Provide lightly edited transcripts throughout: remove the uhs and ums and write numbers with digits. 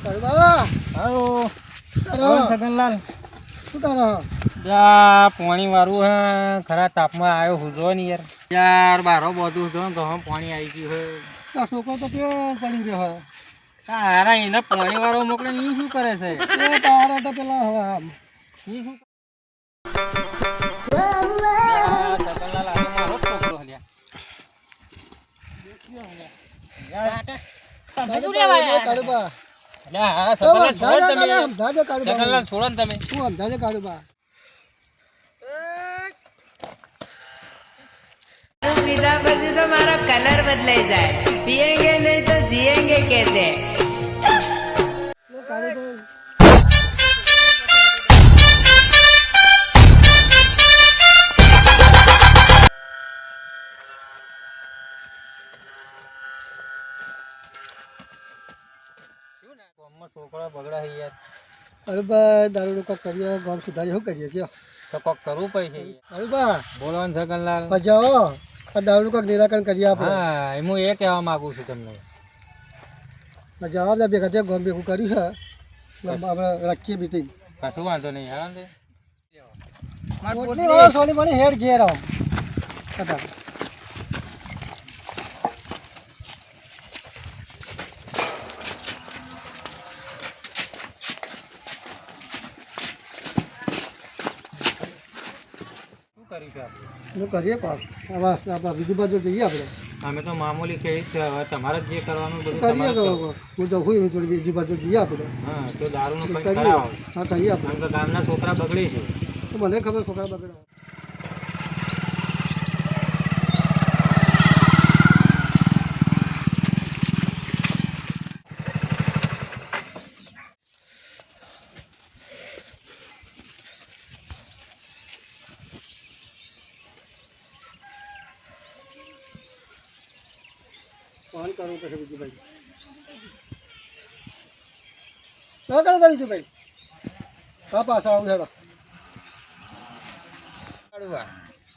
બાબા હાલો કરો સગનલાલ શું કરો પાણી વાળું હે ખરા તાપમાં આવ્યો હુજો ને યાર બારો બધું જો ઘઉં પાણી આવી ગયું હે આ છોકરો તો પેલો પડી રહ્યો હારા એને પાણી વાળો મોકલે ને ઈ શું કરે છે એ તારા તો પેલા હવે આમ ઈ શું સગનલાલ આજે મારો જ છોકરો હલ્યા કાળુબા હારા સગનલાલ છોડો ને તમે સમજાજે કાળુબા સગનલાલ છોડો ને તમે તું સમજાજે કાળુબા पीता પછી तो हमारा कलर बदले जाए पिएंगे नहीं तो जिएंगे कैसे કાળુબા ગામમાં છોકરા બગડા છે યાર કાળુબા દારૂ કોક કરીએ ગામ સુધારી શું કરીએ કયો તો કોક કરવું પડશે કાળુબા બોલવાનું સગનલાલ જાઓ આ દારૂ કોક નિરાકરણ કરીએ આપણે હા હું એ કહેવા માંગુ છું તમને જવાબ ભેગા ત્યાં ગામ ભેગું કર્યું છે આપણે રાખીએ બીતી કશું વાંધો નહીં હેરાન તે સોની મને હેડ ઘેર આવો કટા શું કરીશું આપણે હું કરીએ પાક હવે આપણે બીજી બાજુ જઈએ આપણે અમે તો મામૂલી ખેડ છે હવે તમારે જ જે કરવાનું બધું કરીએ તમારે જ કરવું. હું તો હું થોડી બીજી બાજુ જઈએ આપણે હા તો દારૂનું કંઈ કરીએ કરાવો હા કરીએ આપણે કારણ કે ગામના છોકરા બગડી છે તો મને ખબર છોકરા બગડે ફોન કરવું પછી બીજું ભાઈ શું કરે બીજું ભાઈ હા પાછળ આવું હેડો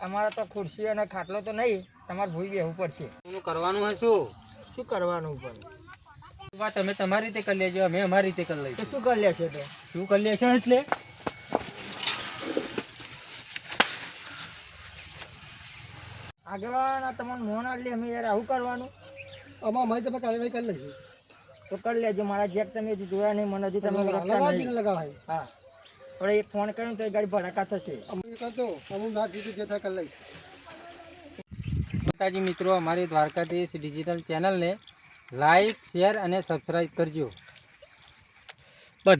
અમારે તો ખુરશી અને ખાટલો તો નહીં તમારે ભૂઈ બેહવું પડશે એનું કરવાનું હોય શું શું કરવાનું પણ વાત તમે તમારી રીતે કરી લેજો અમે અમારી રીતે કરી તો લઈશું શું કરી લેશે તો શું કરી લેશો એટલે આગળ તમને મોન આટલી અમે યાર આવું કરવાનું આમાં અમારી તમે કાર્યવાહી કરી લઈશું તો કરી લેજો મારા જેક તમે હજી જોયા નહીં મને હજી તમે ઓળખતા લગાવજીને નહીં. લગાવાય હા પણ એક ફોન કર્યો ને તો એ ગાડી ભડાકા થશે અમે કરતો અમુક ના જીતી જે થાય કરી લઈશ માતાજી મિત્રો અમારી દ્વારકાધીશ ડિજિટલ ચેનલને લાઈક શેર અને સબસ્ક્રાઈબ કરજો બધા